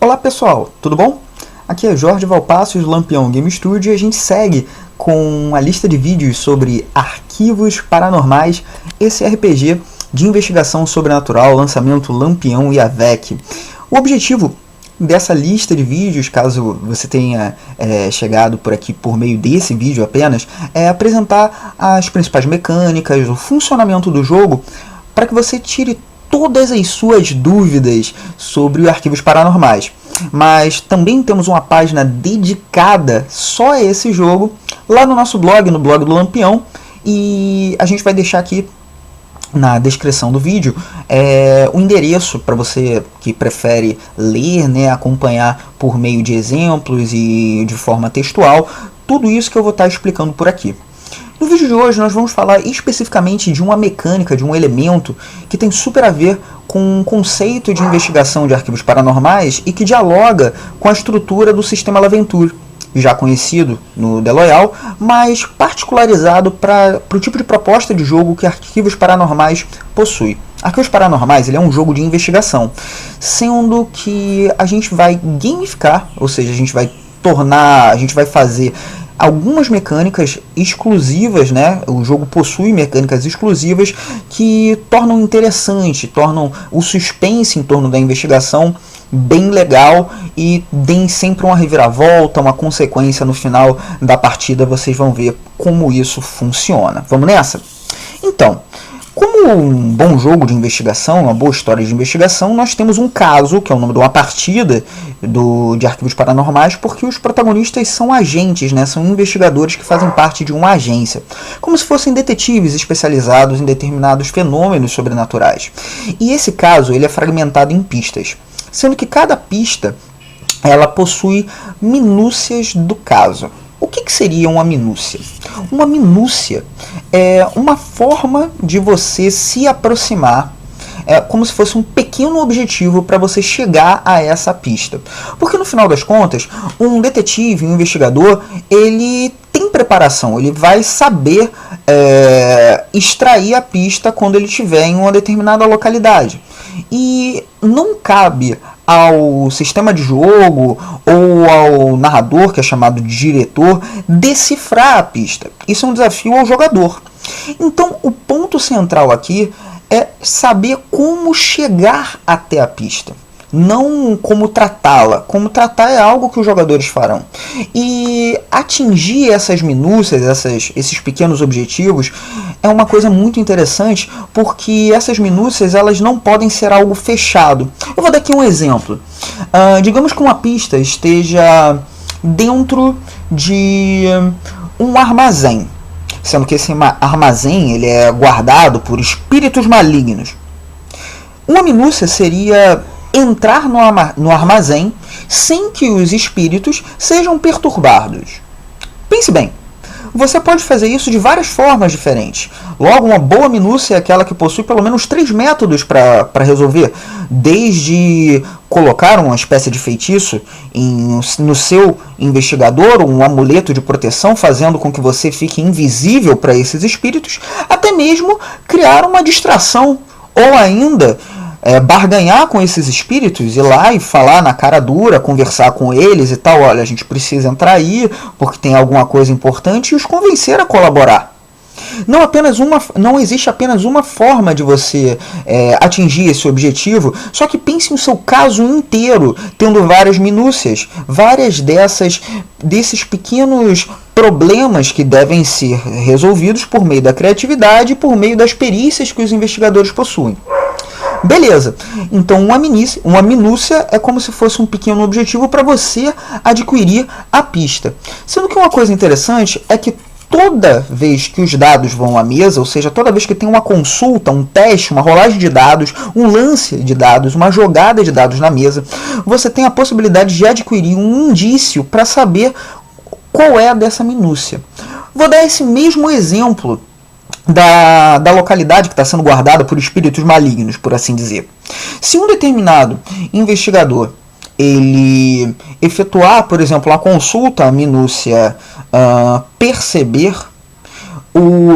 Olá pessoal, tudo bom? Aqui é Jorge Valpassos, Lampião Game Studio, e a gente segue com a lista de vídeos sobre Arquivos Paranormais, esse RPG de investigação sobrenatural, lançamento Lampião e AVEC. O objetivo dessa lista de vídeos, caso você tenha chegado por aqui por meio desse vídeo apenas, é apresentar as principais mecânicas, o funcionamento do jogo, para que você tire todas as suas dúvidas sobre Arquivos Paranormais. Mas também temos uma página dedicada só a esse jogo lá no nosso blog, no blog do Lampião, e a gente vai deixar aqui na descrição do vídeo o endereço para você que prefere ler, acompanhar por meio de exemplos e de forma textual, tudo isso que eu vou estar explicando por aqui. No vídeo de hoje nós vamos falar especificamente de uma mecânica, de um elemento que tem super a ver com o conceito de investigação de arquivos paranormais e que dialoga com a estrutura do sistema L'Aventure, já conhecido no The Loyal, mas particularizado para o tipo de proposta de jogo que Arquivos Paranormais possui. Arquivos Paranormais ele é um jogo de investigação, sendo que a gente vai gamificar, ou seja, a gente vai fazer algumas mecânicas exclusivas, o jogo possui mecânicas exclusivas que tornam interessante, tornam o suspense em torno da investigação bem legal e deem sempre uma reviravolta, uma consequência no final da partida. Vocês vão ver como isso funciona. Vamos nessa? Então, como um bom jogo de investigação, uma boa história de investigação, nós temos um caso, que é o nome de uma partida de Arquivos Paranormais, porque os protagonistas são agentes, são investigadores que fazem parte de uma agência, como se fossem detetives especializados em determinados fenômenos sobrenaturais. E esse caso ele é fragmentado em pistas, sendo que cada pista ela possui minúcias do caso. O que seria uma minúcia? Uma minúcia é uma forma de você se aproximar, como se fosse um pequeno objetivo para você chegar a essa pista. Porque no final das contas, um detetive, um investigador, ele tem preparação, ele vai saber extrair a pista quando ele estiver em uma determinada localidade. E não cabe ao sistema de jogo ou ao narrador, que é chamado de diretor, decifrar a pista. Isso é um desafio ao jogador. Então, o ponto central aqui é saber como chegar até a pista, não como tratá-la. Como tratar é algo que os jogadores farão. E atingir essas minúcias, esses pequenos objetivos, é uma coisa muito interessante, porque essas minúcias elas não podem ser algo fechado. Eu vou dar aqui um exemplo. Digamos que uma pista esteja dentro de um armazém, sendo que esse armazém ele é guardado por espíritos malignos. Uma minúcia seria entrar no armazém sem que os espíritos sejam perturbados. Pense bem, você pode fazer isso de várias formas diferentes. Logo, uma boa minúcia é aquela que possui pelo menos 3 métodos para resolver, desde colocar uma espécie de feitiço no seu investigador, um amuleto de proteção, fazendo com que você fique invisível para esses espíritos, até mesmo criar uma distração, ou ainda barganhar com esses espíritos, ir lá e falar na cara dura, conversar com eles e tal, olha, a gente precisa entrar aí porque tem alguma coisa importante, e os convencer a colaborar. Não existe apenas uma forma de você atingir esse objetivo, só que pense no seu caso inteiro, tendo várias minúcias, várias desses pequenos problemas que devem ser resolvidos por meio da criatividade e por meio das perícias que os investigadores possuem. Beleza, então uma minúcia é como se fosse um pequeno objetivo para você adquirir a pista. Sendo que uma coisa interessante é que toda vez que os dados vão à mesa, ou seja, toda vez que tem uma consulta, um teste, uma rolagem de dados, um lance de dados, uma jogada de dados na mesa, você tem a possibilidade de adquirir um indício para saber qual é dessa minúcia. Vou dar esse mesmo exemplo da localidade que está sendo guardada por espíritos malignos, por assim dizer. Se um determinado investigador ele efetuar, por exemplo, a consulta à minúcia perceber,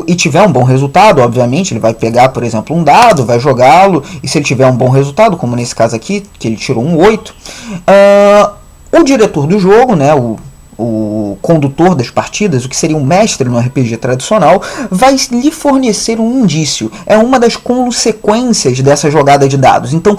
e tiver um bom resultado, obviamente, ele vai pegar, por exemplo, um dado, vai jogá-lo, e se ele tiver um bom resultado, como nesse caso aqui, que ele tirou um 8, o diretor do jogo, né, o condutor das partidas, o que seria um mestre no RPG tradicional, vai lhe fornecer um indício. É uma das consequências dessa jogada de dados. Então,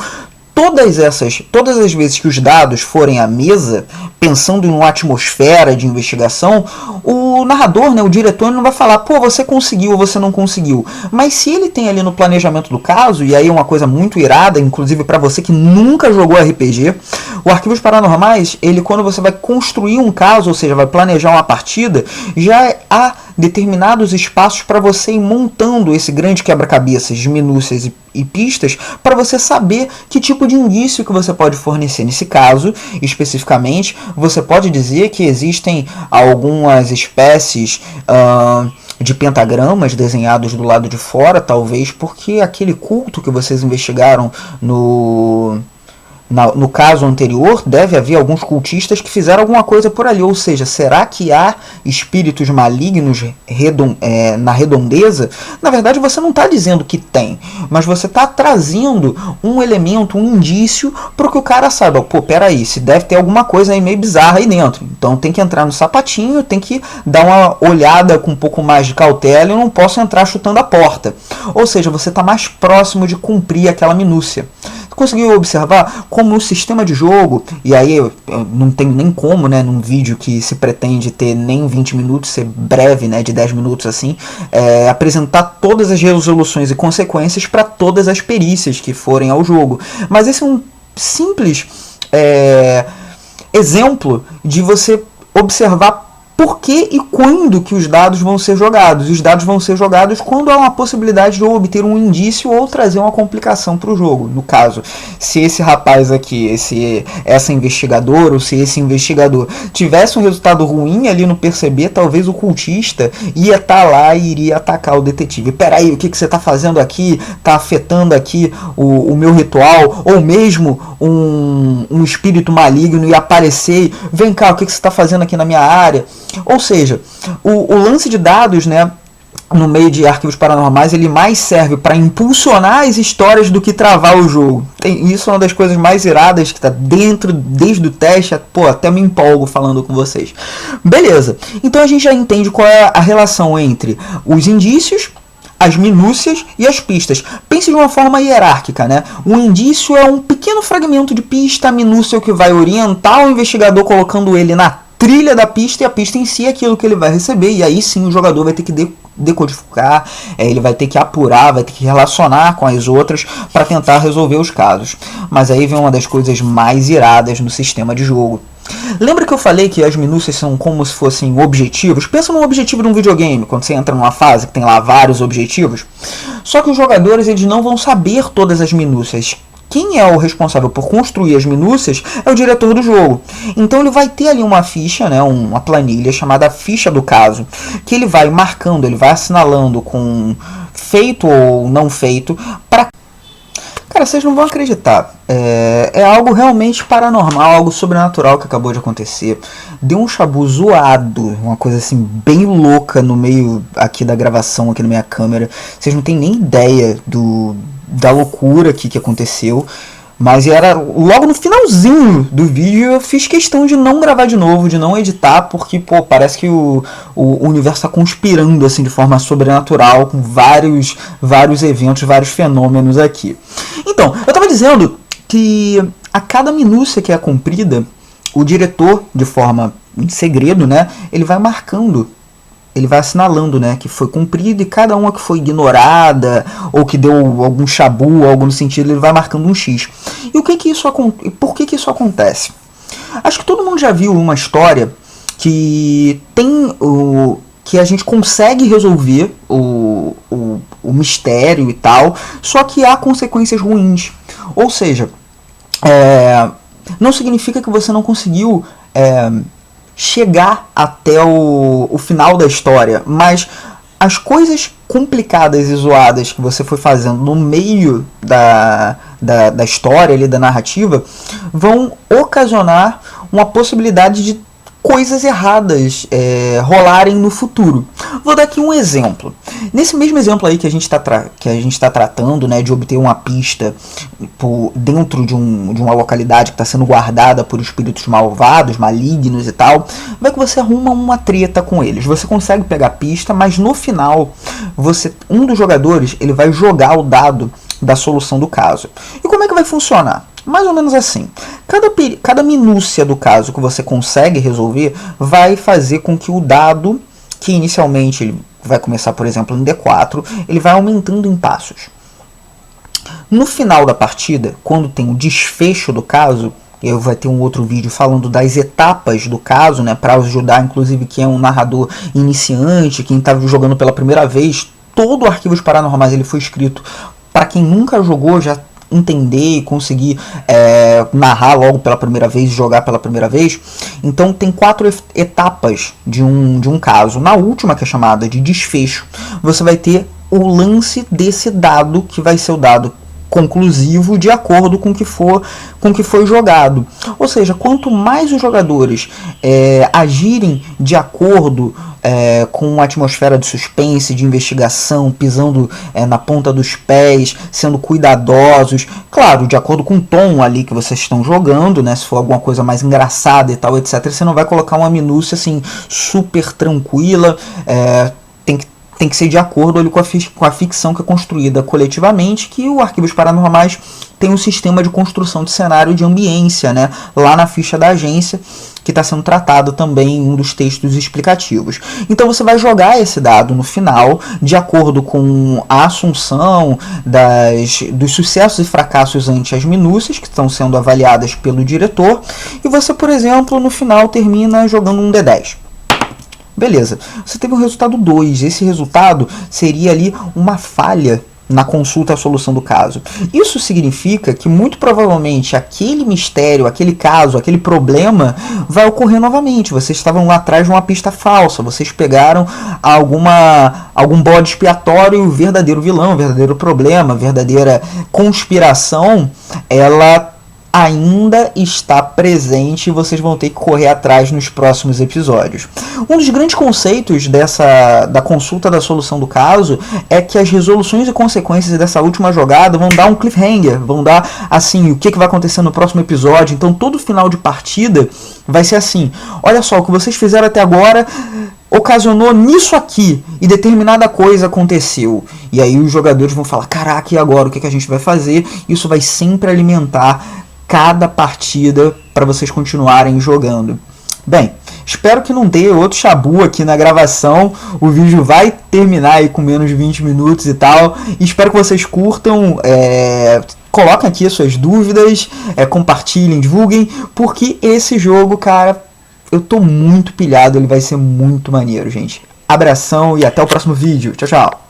todas as vezes que os dados forem à mesa, pensando em uma atmosfera de investigação, o narrador, né, o diretor, não vai falar, pô, você conseguiu ou você não conseguiu. Mas se ele tem ali no planejamento do caso, e aí é uma coisa muito irada, inclusive para você que nunca jogou RPG, o Arquivos Paranormais, ele quando você vai construir um caso, ou seja, vai planejar uma partida, já há determinados espaços para você ir montando esse grande quebra-cabeças de minúcias e pistas para você saber que tipo de indício que você pode fornecer. Nesse caso, especificamente, você pode dizer que existem algumas espécies de pentagramas desenhados do lado de fora, talvez porque aquele culto que vocês investigaram no caso anterior, deve haver alguns cultistas que fizeram alguma coisa por ali. Ou seja, será que há espíritos malignos na redondeza? Na verdade, você não está dizendo que tem, mas você está trazendo um elemento, um indício, para que o cara saiba, pô, peraí, se deve ter alguma coisa aí meio bizarra aí dentro. Então tem que entrar no sapatinho, tem que dar uma olhada com um pouco mais de cautela e não posso entrar chutando a porta. Ou seja, você está mais próximo de cumprir aquela minúcia. Conseguiu observar como no sistema de jogo, e aí não tem nem como, né, num vídeo que se pretende ter nem 20 minutos, ser breve, né, de 10 minutos assim, apresentar todas as resoluções e consequências para todas as perícias que forem ao jogo. Mas esse é um simples exemplo de você observar por que e quando que os dados vão ser jogados. Os dados vão ser jogados quando há uma possibilidade de obter um indício ou trazer uma complicação para o jogo. No caso, se esse rapaz aqui, essa investigadora ou se esse investigador tivesse um resultado ruim ali no perceber, talvez o cultista ia estar lá e iria atacar o detetive. Peraí, o que você está fazendo aqui? Está afetando aqui o meu ritual? Ou mesmo um espírito maligno ia aparecer, vem cá, o que você está fazendo aqui na minha área? Ou seja, o lance de dados, né, no meio de Arquivos Paranormais, ele mais serve para impulsionar as histórias do que travar o jogo. Isso é uma das coisas mais iradas que está dentro, desde o teste, pô, até me empolgo falando com vocês. Beleza, então a gente já entende qual é a relação entre os indícios, as minúcias e as pistas. Pense de uma forma hierárquica, né? O indício é um pequeno fragmento de pista, a minúcia é o que vai orientar o investigador, colocando ele na trilha da pista, e a pista em si é aquilo que ele vai receber, e aí sim o jogador vai ter que decodificar, ele vai ter que apurar, vai ter que relacionar com as outras para tentar resolver os casos. Mas aí vem uma das coisas mais iradas no sistema de jogo. Lembra que eu falei que as minúcias são como se fossem objetivos? Pensa num objetivo de um videogame, quando você entra numa fase que tem lá vários objetivos. Só que os jogadores, eles não vão saber todas as minúcias. Quem é o responsável por construir as minúcias é o diretor do jogo. Então ele vai ter ali uma ficha, né, uma planilha chamada ficha do caso, que ele vai marcando, ele vai assinalando com feito ou não feito para... Cara, vocês não vão acreditar. É algo realmente paranormal, algo sobrenatural que acabou de acontecer. Deu um chabu zoado, uma coisa assim bem louca no meio aqui da gravação, aqui na minha câmera. Vocês não têm nem ideia da loucura que aconteceu. Mas era logo no finalzinho do vídeo. Eu fiz questão de não gravar de novo, de não editar, porque pô, parece que o universo está conspirando assim de forma sobrenatural, com vários eventos, vários fenômenos aqui. Então, eu estava dizendo que a cada minúcia que é cumprida, o diretor, de forma em segredo, né, ele vai marcando, ele vai assinalando, né, que foi cumprido, e cada uma que foi ignorada ou que deu algum chabu, algo no sentido, ele vai marcando um X. E por que isso acontece? Acho que todo mundo já viu uma história que tem que a gente consegue resolver o mistério e tal, só que há consequências ruins. Ou seja, não significa que você não conseguiu chegar até o final da história, mas as coisas complicadas e zoadas que você foi fazendo no meio da história, ali, da narrativa, vão ocasionar uma possibilidade de coisas erradas rolarem no futuro. Vou dar aqui um exemplo. Nesse mesmo exemplo aí que a gente está tratando, né, de obter uma pista dentro de uma localidade que está sendo guardada por espíritos malvados, malignos e tal, vai que você arruma uma treta com eles. Você consegue pegar a pista, mas no final um dos jogadores ele vai jogar o dado da solução do caso. E como é que vai funcionar? Mais ou menos assim. Cada minúcia do caso que você consegue resolver vai fazer com que o dado, que inicialmente ele vai começar, por exemplo, em D4, ele vai aumentando em passos. No final da partida, quando tem o desfecho do caso, eu vou ter um outro vídeo falando das etapas do caso, né, para ajudar, inclusive, quem é um narrador iniciante, quem está jogando pela primeira vez. Todo o Arquivos Paranormais ele foi escrito para quem nunca jogou já entender e conseguir narrar logo pela primeira vez e jogar pela primeira vez. Então tem 4 etapas de um caso. Na última, que é chamada de desfecho, você vai ter o lance desse dado, que vai ser o dado conclusivo de acordo com o que foi jogado. Ou seja, quanto mais os jogadores agirem de acordo com a atmosfera de suspense, de investigação, pisando na ponta dos pés, sendo cuidadosos, claro, de acordo com o tom ali que vocês estão jogando, né? Se for alguma coisa mais engraçada e tal, etc., você não vai colocar uma minúcia assim super tranquila. Tem que ser de acordo ali com a ficção que é construída coletivamente, que o Arquivos Paranormais tem um sistema de construção de cenário de ambiência, né, lá na ficha da agência, que está sendo tratado também em um dos textos explicativos. Então você vai jogar esse dado no final, de acordo com a assunção dos sucessos e fracassos ante as minúcias, que estão sendo avaliadas pelo diretor, e você, por exemplo, no final termina jogando um D10. Beleza, você teve um resultado 2, esse resultado seria ali uma falha na consulta à solução do caso. Isso significa que muito provavelmente aquele mistério, aquele caso, aquele problema vai ocorrer novamente. Vocês estavam lá atrás de uma pista falsa, vocês pegaram algum bode expiatório, e o verdadeiro vilão, o verdadeiro problema, a verdadeira conspiração, ela ainda está presente e vocês vão ter que correr atrás nos próximos episódios. Um dos grandes conceitos da consulta da solução do caso é que as resoluções e consequências dessa última jogada vão dar um cliffhanger, vão dar assim, o que vai acontecer no próximo episódio. Então todo final de partida vai ser assim: olha só, o que vocês fizeram até agora ocasionou nisso aqui, e determinada coisa aconteceu. E aí os jogadores vão falar: caraca, e agora? O que a gente vai fazer? Isso vai sempre alimentar cada partida para vocês continuarem jogando. Bem, espero que não dê outro chabu aqui na gravação. O vídeo vai terminar aí com menos de 20 minutos e tal. E espero que vocês curtam. Coloquem aqui as suas dúvidas, compartilhem, divulguem, porque esse jogo, cara, eu tô muito pilhado. Ele vai ser muito maneiro, gente. Abração e até o próximo vídeo. Tchau, tchau.